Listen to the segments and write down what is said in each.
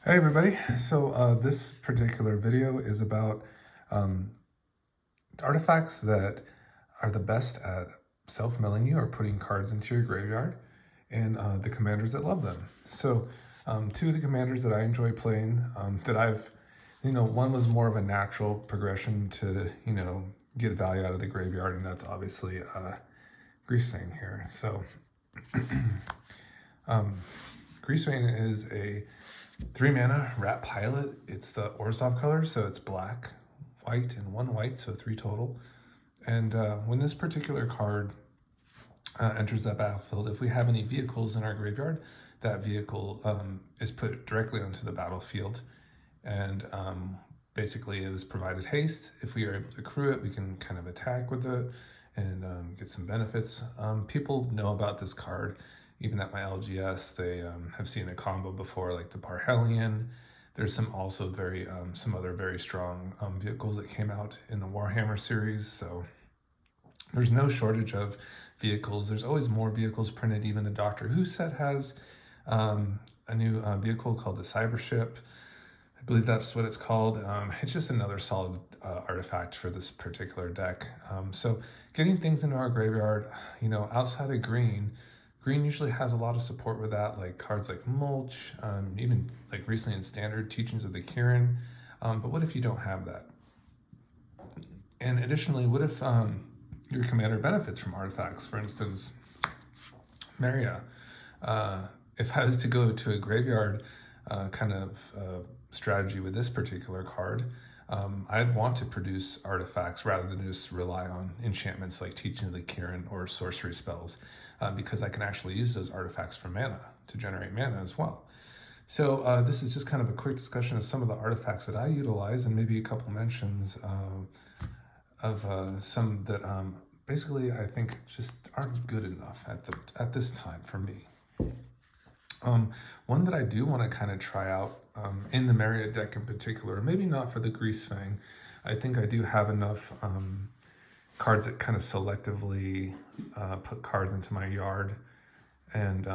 Hey everybody, so this particular video is about um, artifacts that are the best at self-milling you or putting cards into your graveyard, and the commanders that love them. So two of the commanders that I enjoy playing, one was more of a natural progression to, get value out of the graveyard, and that's obviously Greasefang here. So Greasefang is a 3 mana rat pilot. It's the Orzhov color, so it's black, white, and 1 white, so 3 total. And when this particular card enters that battlefield, if we have any vehicles in our graveyard, that vehicle is put directly onto the battlefield. And basically it was provided haste. If we are able to crew it, we can kind of attack with it and get some benefits. People know about this card. Even at my LGS, they have seen the combo before, like the Parhelion. There's some also some other very strong vehicles that came out in the Warhammer series. So there's no shortage of vehicles. There's always more vehicles printed. Even the Doctor Who set has a new vehicle called the Cybership. I believe that's what it's called. It's just another solid artifact for this particular deck. So getting things into our graveyard, outside of green usually has a lot of support with that, like cards like Mulch, even like recently in Standard, Teachings of the Kirin. But what if you don't have that? And additionally, what if your commander benefits from artifacts? For instance, Meria. If I was to go to a graveyard strategy with this particular card, I'd want to produce artifacts rather than just rely on enchantments like Teaching of the Kirin or sorcery spells, because I can actually use those artifacts for mana to generate mana as well. So this is just kind of a quick discussion of some of the artifacts that I utilize, and maybe a couple mentions of some that basically I think just aren't good enough at this time for me. One that I do want to kind of try out in the Meria deck in particular, maybe not for the Greasefang. I think I do have enough cards that kind of selectively put cards into my yard, and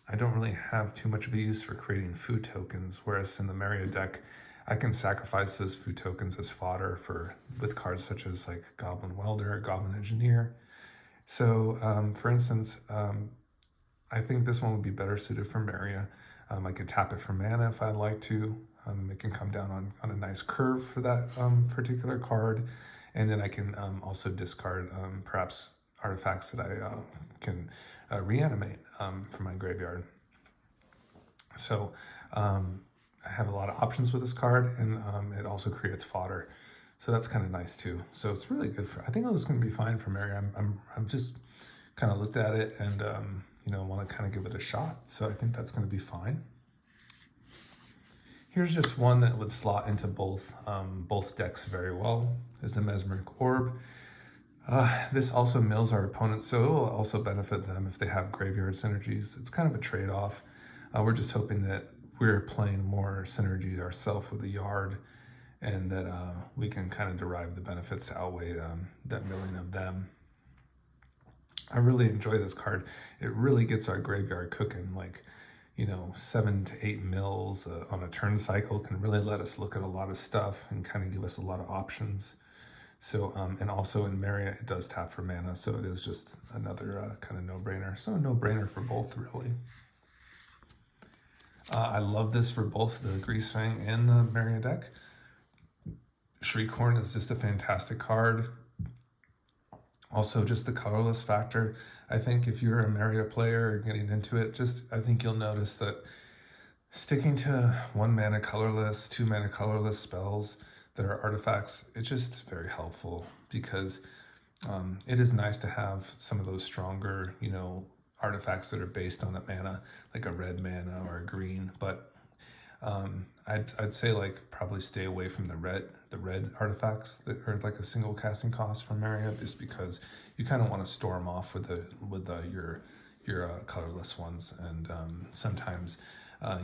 I don't really have too much of a use for creating food tokens, whereas in the Meria deck, I can sacrifice those food tokens as fodder with cards such as like Goblin Welder, Goblin Engineer. So for instance, I think this one would be better suited for Meria. I could tap it for mana if I'd like to. It can come down on a nice curve for that particular card. And then I can also discard perhaps artifacts that I can reanimate from my graveyard. So I have a lot of options with this card, and it also creates fodder. So that's kind of nice too. So it's really good I think this is going to be fine for Meria. I'm just kind of looked at it and want to kind of give it a shot. So I think that's going to be fine. Here's just one that would slot into both decks very well, is the Mesmeric Orb. This also mills our opponents, so it will also benefit them if they have graveyard synergies. It's kind of a trade-off. We're just hoping that we're playing more synergy ourselves with the yard, and that we can kind of derive the benefits to outweigh that milling of them. I really enjoy this card. It really gets our graveyard cooking. Like, 7 to 8 mills on a turn cycle can really let us look at a lot of stuff and kind of give us a lot of options. So, and also in Meria, it does tap for mana, so it is just another kind of no-brainer. So a no-brainer for both, really. I love this for both the Greasefang and the Meria deck. Shriekhorn is just a fantastic card. Also, just the colorless factor. I think if you're a Meria player or getting into it, I think you'll notice that sticking to 1 mana colorless, 2 mana colorless spells that are artifacts, it's just very helpful, because it is nice to have some of those stronger, artifacts that are based on a mana, like a red mana or a green. But I'd say like probably stay away from the red artifacts that are like a single casting cost from Meria, just because you kind of want to store them off with your colorless ones, and sometimes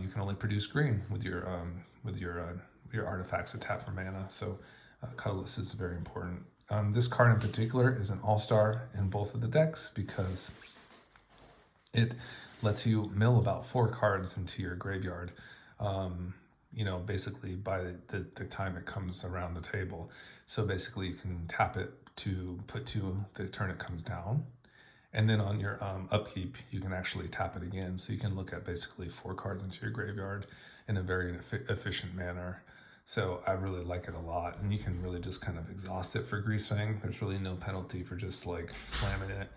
you can only produce green with your artifacts that tap for mana. So colorless is very important. This card in particular is an all-star in both of the decks, because it lets you mill about 4 cards into your graveyard. basically by the time it comes around the table. So basically you can tap it to put to the turn it comes down. And then on your upkeep, you can actually tap it again. So you can look at basically 4 cards into your graveyard in a very efficient manner. So I really like it a lot. And you can really just kind of exhaust it for Greasefang. There's really no penalty for just like slamming it,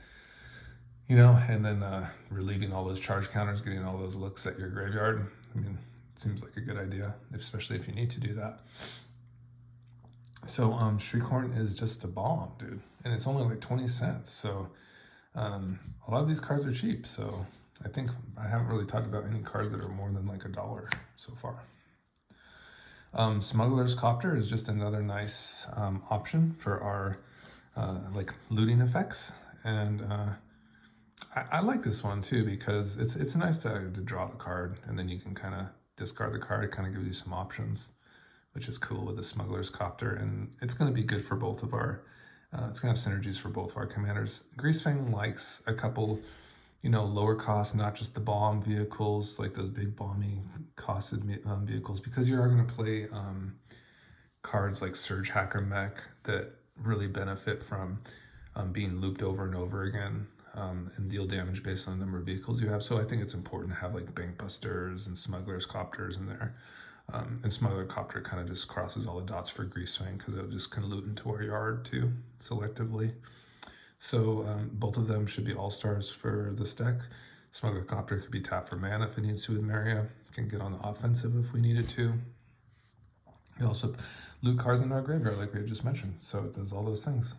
and then relieving all those charge counters, getting all those looks at your graveyard. I mean, it seems like a good idea, especially if you need to do that. So Shriekhorn is just a bomb, dude. And it's only like 20 cents. So a lot of these cards are cheap. So I think I haven't really talked about any cards that are more than like $1 so far. Smuggler's Copter is just another nice option for our like looting effects. And I like this one too, because it's nice to draw the card, and then you can kind of discard the card. It kind of gives you some options, which is cool with the Smuggler's Copter. And it's going to be good for both of our, it's going to have synergies for both of our commanders. Greasefang likes a couple, lower cost, not just the bomb vehicles, like those big bomby costed vehicles, because you are going to play cards like Surge Hacker Mech that really benefit from being looped over and over again. And deal damage based on the number of vehicles you have. So I think it's important to have like Bank Busters and Smuggler's Copters in there. And Smuggler Copter kind of just crosses all the dots for Greasefang, because it'll just kind of loot into our yard too, selectively. So both of them should be all-stars for this deck. Smuggler Copter could be tapped for mana if it needs to with Meria. Can get on the offensive if we needed to. We also loot cards in our graveyard like we had just mentioned. So it does all those things.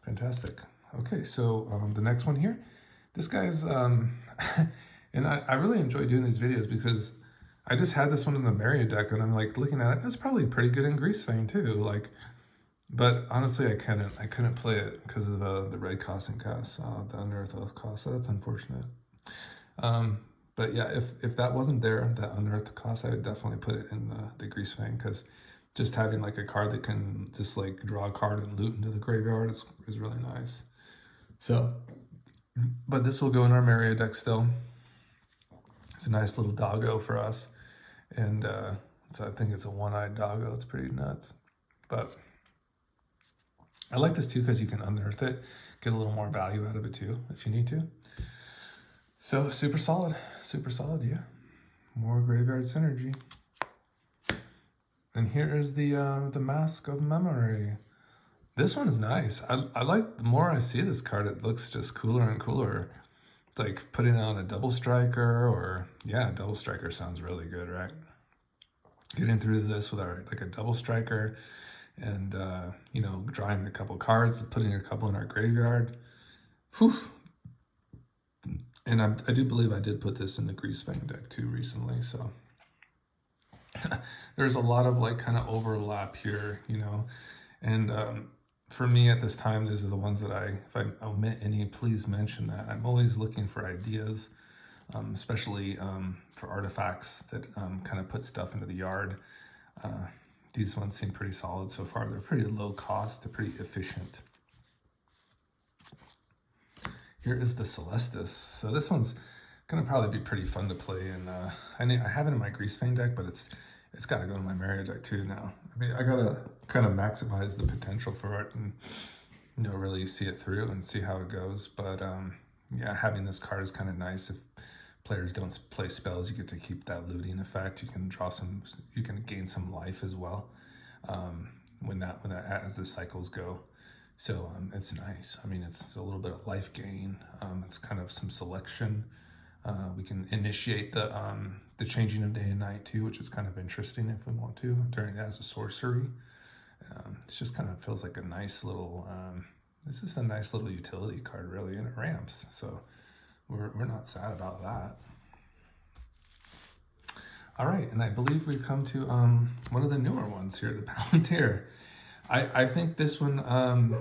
Fantastic. Okay, so the next one here, this guy's, and I really enjoy doing these videos because I just had this one in the Meria deck, and I'm like looking at it, it's probably pretty good in Greasefang too, like, but honestly I couldn't play it because of the red costing cost, the Unearth cost, so that's unfortunate. But yeah, if that wasn't there, that Unearth cost, I would definitely put it in the Greasefang, because just having like a card that can just like draw a card and loot into the graveyard is really nice. So, but this will go in our Meria deck still. It's a nice little doggo for us. And so I think it's a one-eyed doggo. It's pretty nuts. But I like this too because you can unearth it, get a little more value out of it too if you need to. So super solid, yeah. More graveyard synergy. And here is the Mask of Memory. This one is nice. I like, the more I see this card, it looks just cooler and cooler. Like putting it on a double striker, or yeah, double striker sounds really good, right? Getting through this with our like a double striker, and drawing a couple cards, putting a couple in our graveyard. Whew. And I do believe I did put this in the Greasefang deck too recently, so there's a lot of like kind of overlap here, and for me at this time, these are the ones that if I omit any, please mention that. I'm always looking for ideas, especially for artifacts that kind of put stuff into the yard. These ones seem pretty solid so far. They're pretty low cost, they're pretty efficient. Here is the Celestis. So this one's gonna probably be pretty fun to play, and I have it in my Greasefang deck, but it's got to go in my Meria deck too now. I mean, I gotta kind of maximize the potential for it and really see it through and see how it goes. But yeah, having this card is kind of nice. If players don't play spells, you get to keep that looting effect. You can you can gain some life as well as the cycles go. So it's nice. I mean, it's a little bit of life gain. It's kind of some selection. We can initiate the changing of day and night too, which is kind of interesting if we want to, during as a sorcery. It just kind of feels like a nice little, this is a nice little utility card really, and it ramps. So we're not sad about that. All right, and I believe we've come to one of the newer ones here, the Palantir. I think this one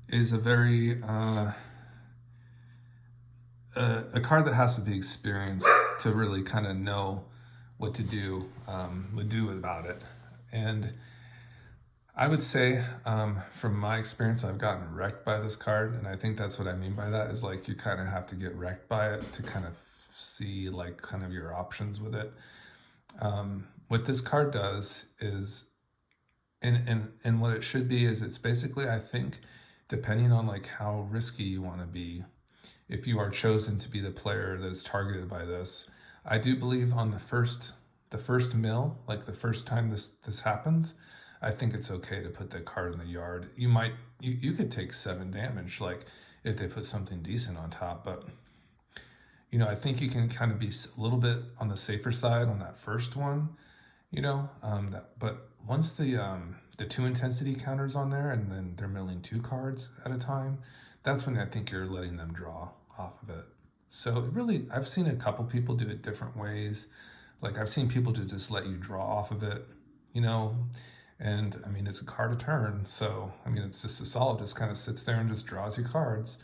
is a very, a card that has to be experienced to really kind of know what to do about it. And I would say, from my experience, I've gotten wrecked by this card, and I think that's what I mean by that, is like you kind of have to get wrecked by it to kind of see like kind of your options with it. What this card does is, and what it should be is, it's basically, I think, depending on like how risky you want to be, if you are chosen to be the player that is targeted by this, I do believe on the first mill, like the first time this happens, I think it's okay to put that card in the yard. You could take 7 damage, like if they put something decent on top, but I think you can kind of be a little bit on the safer side on that first one, but once the 2 intensity counters on there, and then they're milling 2 cards at a time, that's when I think you're letting them draw off of it. So really, I've seen a couple people do it different ways. Like I've seen people just let you draw off of it, and I mean, it's a card a turn. So, I mean, it's just a solid, just kind of sits there and just draws you cards.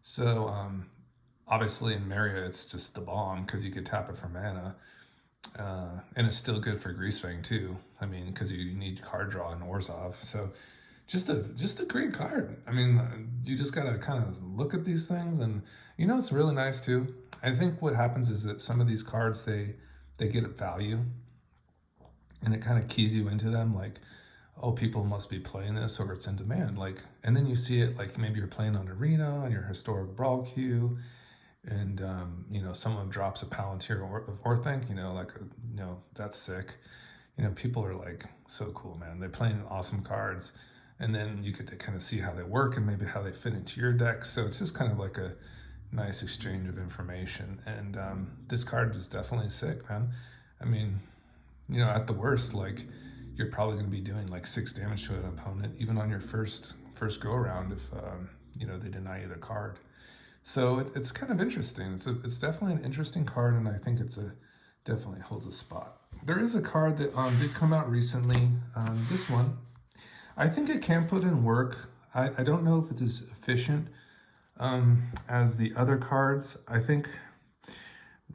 So, obviously in Meria, it's just the bomb because you could tap it for mana. And it's still good for Greasefang too. I mean, because you need card draw in Orzhov. So just a great card. I mean, you just got to kind of look at these things, and it's really nice too. I think what happens is that some of these cards, they get a value, and it kind of keys you into them, like, oh, people must be playing this, or it's in demand. Like, and then you see it, like maybe you're playing on Arena on your historic brawl queue, and someone drops a Palantir of Orthanc, that's sick. People are like, so cool, man. They're playing awesome cards, and then you get to kind of see how they work and maybe how they fit into your deck. So it's just kind of like a nice exchange of information. And this card is definitely sick, man. I mean, at the worst, like, you're probably going to be doing like 6 damage to an opponent, even on your first go around, if they deny you the card. So it's kind of interesting. It's definitely an interesting card, and I think definitely holds a spot. There is a card that did come out recently. This one, I think it can put in work. I don't know if it's as efficient as the other cards. I think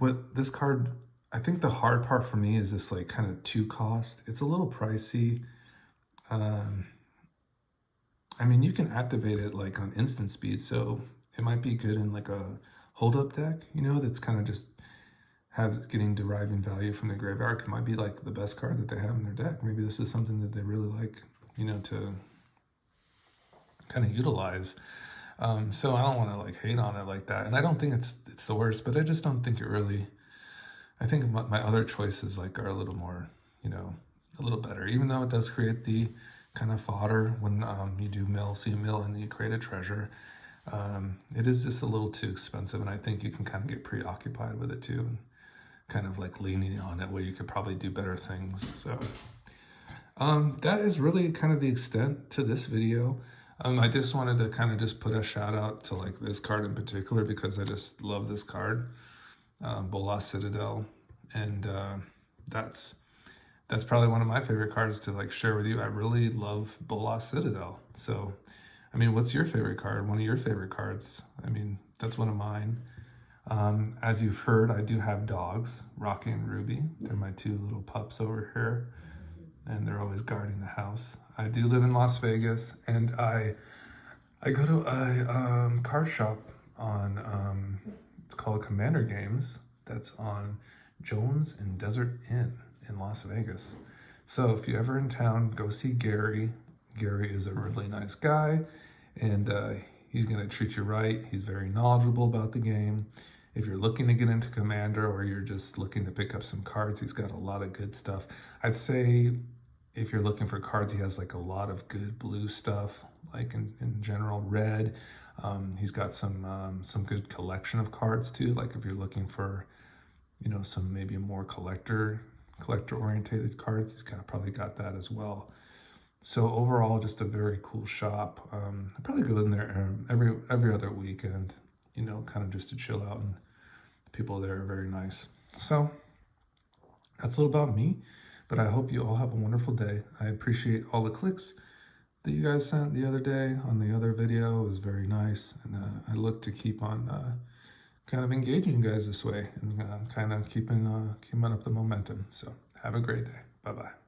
the hard part for me is this like kind of 2 cost. It's a little pricey. I mean, you can activate it like on instant speed, so it might be good in like a hold up deck, that's kind of just getting deriving value from the graveyard. It might be like the best card that they have in their deck. Maybe this is something that they really like, to kind of utilize. So I don't want to like hate on it like that. And I don't think it's the worst, but I just don't think it really, I think my other choices like are a little more, a little better, even though it does create the kind of fodder when you do see a mill and then you create a treasure. It is just a little too expensive, and I think you can kind of get preoccupied with it too, and kind of like leaning on it where you could probably do better things. So that is really kind of the extent to this video. I just wanted to kind of just put a shout out to like this card in particular because I just love this card, Bolas Citadel, and that's probably one of my favorite cards to like share with you. I really love Bolas Citadel. So I mean, what's your favorite card? One of your favorite cards? I mean, that's one of mine. As you've heard, I do have dogs, Rocky and Ruby. They're my 2 little pups over here, and they're always guarding the house. I do live in Las Vegas, and I go to a card shop on, it's called Commander Games. That's on Jones and Desert Inn in Las Vegas. So if you're ever in town, go see Gary. Gary is a really nice guy, and he's going to treat you right. He's very knowledgeable about the game. If you're looking to get into Commander, or you're just looking to pick up some cards, he's got a lot of good stuff. I'd say if you're looking for cards, he has like a lot of good blue stuff, like in general, red. He's got some good collection of cards too. Like if you're looking for, some maybe more collector orientated cards, he's probably got that as well. So overall, just a very cool shop. I probably go in there every other weekend, kind of just to chill out, and the people there are very nice. So that's a little about me, but I hope you all have a wonderful day. I appreciate all the clicks that you guys sent the other day on the other video. It was very nice, and I look to keep on kind of engaging you guys this way, and kind of keeping up the momentum. So have a great day. Bye-bye.